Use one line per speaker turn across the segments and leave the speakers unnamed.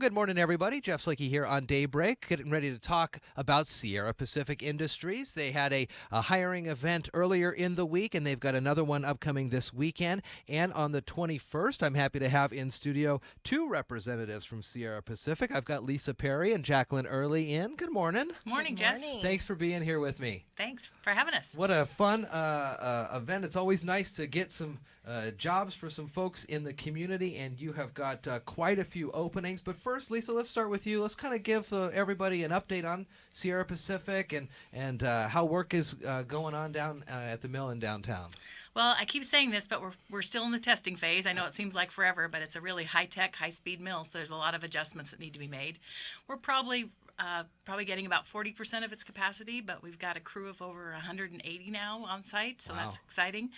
good morning, everybody. Jeff Slakey here on Daybreak, getting ready to talk about Sierra Pacific Industries. They had a hiring event earlier in the week, and they've got another one upcoming this weekend. And on the 21st, I'm happy to have in studio two representatives from Sierra Pacific. I've got Lisa Perry and Jacquelin Earley in. Good morning.
Morning,
Good
Jeff.
morning.
Thanks for being here with me.
Thanks for having us.
What a fun event. It's always nice to get some jobs for some folks in the community, and you have got quite a few openings. But first, Lisa, let's start with you. Let's kind of give everybody an update on Sierra Pacific and how work is going on down at the mill in downtown.
Well, I keep saying this, but we're still in the testing phase. I know it seems like forever, but it's a really high-tech, high-speed mill, so there's a lot of adjustments that need to be made. We're probably getting about 40% of its capacity, but we've got a crew of over 180 now on site, so
Wow.
that's exciting.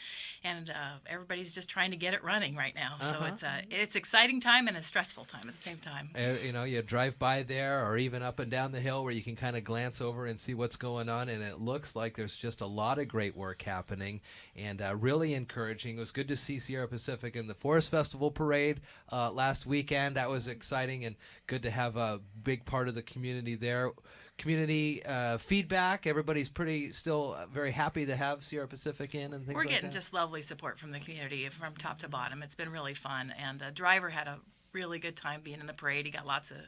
And everybody's just trying to get it running right now. So it's exciting time and a stressful time at the same time.
You drive by there or even up and down the hill where you can kind of glance over and see what's going on, and it looks like there's just a lot of great work happening and really encouraging. It was good to see Sierra Pacific in the Forest Festival Parade last weekend. That was exciting and good to have a big part of the community there. Community feedback, everybody's still very happy to have Sierra Pacific in and things
We're
like
getting
that.
just lovely support from the community from top to bottom. It's been really fun, and the driver had a really good time being in the parade. He got lots of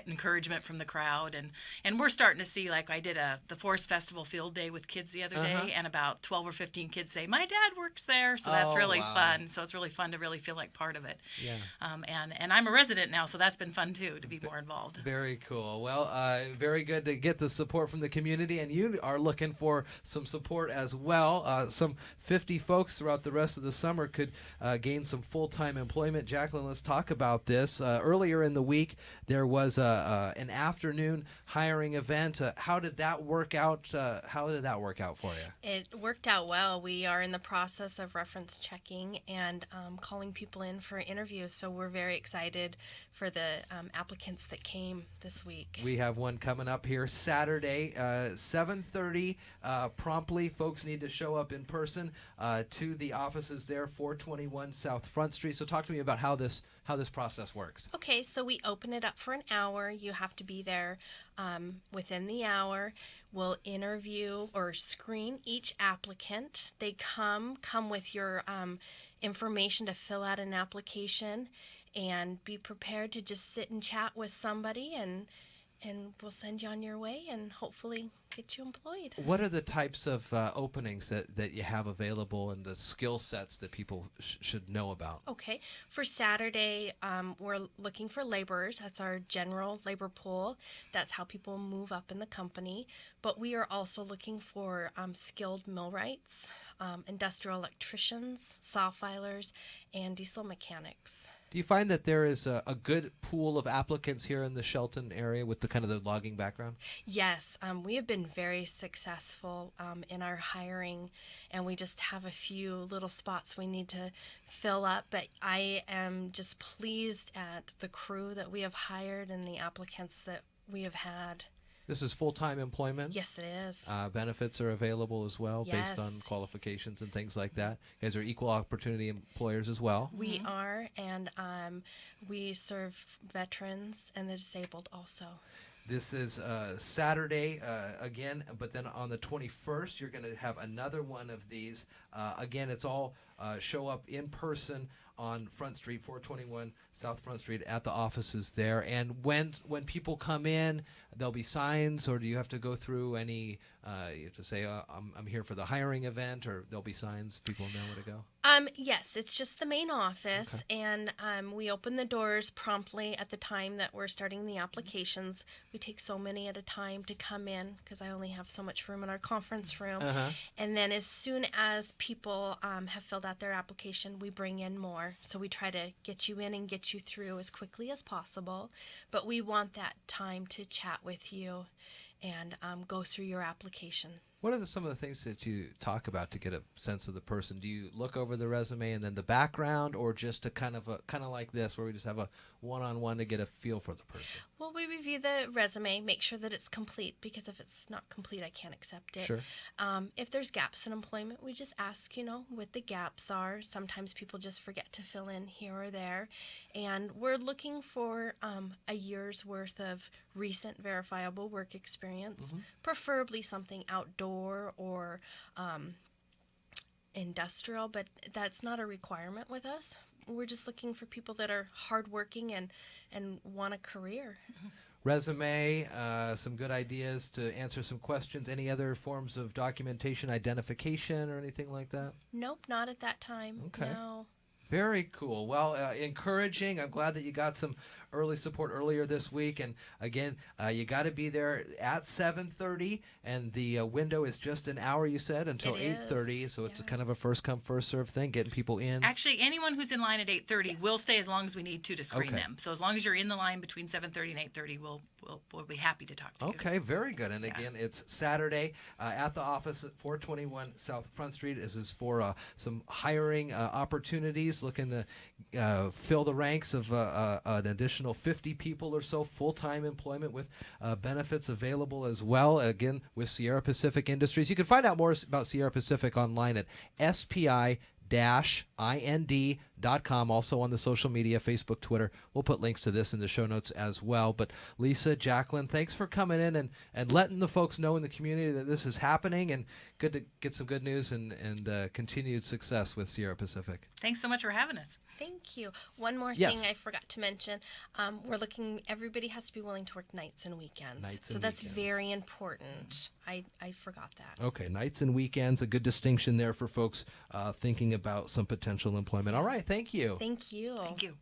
encouragement from the crowd, and we're starting to see, like I did the Forest Festival field day with kids the other day, and about 12 or 15 kids say, my dad works there, so that's really fun. So it's really fun to really feel like part of it.
Yeah.
And I'm a resident now, so that's been fun too, to be more involved.
Very cool. Well, very good to get the support from the community, and you are looking for some support as well. Some 50 folks throughout the rest of the summer could gain some full-time employment. Jacquelin, let's talk about this. Earlier in the week, there was an afternoon hiring event. How did that work out? How did that work out for you?
It worked out well. We are in the process of reference checking and calling people in for interviews, so we're very excited for the applicants that came this week.
We have one coming up here Saturday, 7:30 promptly. Folks need to show up in person to the offices there, 421 South Front Street. So talk to me about how this process works.
Okay, so we open it up for an hour. You have to be there within the hour. We'll interview or screen each applicant. They come with your information to fill out an application, and be prepared to just sit and chat with somebody, and we'll send you on your way and hopefully get you employed.
What are the types of openings that you have available and the skill sets that people should know about?
Okay, for Saturday, we're looking for laborers. That's our general labor pool. That's how people move up in the company. But we are also looking for skilled millwrights, industrial electricians, saw filers, and diesel mechanics.
Do you find that there is a good pool of applicants here in the Shelton area with the kind of the logging background?
Yes, we have been very successful in our hiring, and we just have a few little spots we need to fill up. But I am just pleased at the crew that we have hired and the applicants that we have had.
This is full-time employment?
Yes, it is.
Benefits are available as well based on
Yes.
qualifications and things like that. You guys are equal opportunity employers as well.
We are, and we serve veterans and the disabled also.
This is Saturday again, but then on the 21st, you're going to have another one of these. Again, it's all show up in person on Front Street, 421 South Front Street at the offices there. And when people come in, there'll be signs, or do you have to go through any, you have to say, I'm here for the hiring event, or there'll be signs, people know where to go?
Yes, it's just the main office, and we open the doors promptly at the time that we're starting the applications. We take so many at a time to come in because I only have so much room in our conference room. And then as soon as people have filled out their application, we bring in more. So we try to get you in and get you through as quickly as possible. But we want that time to chat with you and go through your application.
What are some of the things that you talk about to get a sense of the person? Do you look over the resume and then the background, or just a kind of like this, where we just have a one-on-one to get a feel for the person?
Well, we review the resume, make sure that it's complete, because if it's not complete, I can't accept it.
Sure.
If there's gaps in employment, we just ask, what the gaps are. Sometimes people just forget to fill in here or there. And we're looking for a year's worth of recent verifiable work experience, preferably something outdoor or industrial, but that's not a requirement with us. We're just looking for people that are hardworking and want a career.
Resume, some good ideas to answer some questions. Any other forms of documentation, identification, or anything like that?
Nope, not at that time.
Okay.
No.
Very cool. Well, encouraging. I'm glad that you got some early support earlier this week. And again, you got to be there at 7:30, and the window is just an hour, you said, until 8:30. So it's a kind of a first come, first serve thing, getting people in.
Actually, anyone who's in line at 8:30 will stay as long as we need to screen them. So as long as you're in the line between 7:30 and 8:30, we'll be happy to talk to you.
Okay, very good. And again, it's Saturday at the office at 421 South Front Street. This is for some hiring opportunities, looking to fill the ranks of an additional 50 people or so, full-time employment with benefits available as well, again, with Sierra Pacific Industries. You can find out more about Sierra Pacific online at SPI-IND.com, also on the social media, Facebook, Twitter. We'll put links to this in the show notes as well. But Lisa, Jacquelin, thanks for coming in and letting the folks know in the community that this is happening, and good to get some good news and continued success with Sierra Pacific.
Thanks so much for having us.
Thank you. One more
Yes.
thing I forgot to mention. We're looking, everybody has to be willing to work nights and weekends.
Nights
so
and
that's
weekends.
very important. I forgot that.
Okay, nights and weekends, a good distinction there for folks thinking about some potential employment. All right, thank you.
Thank you.
Thank you.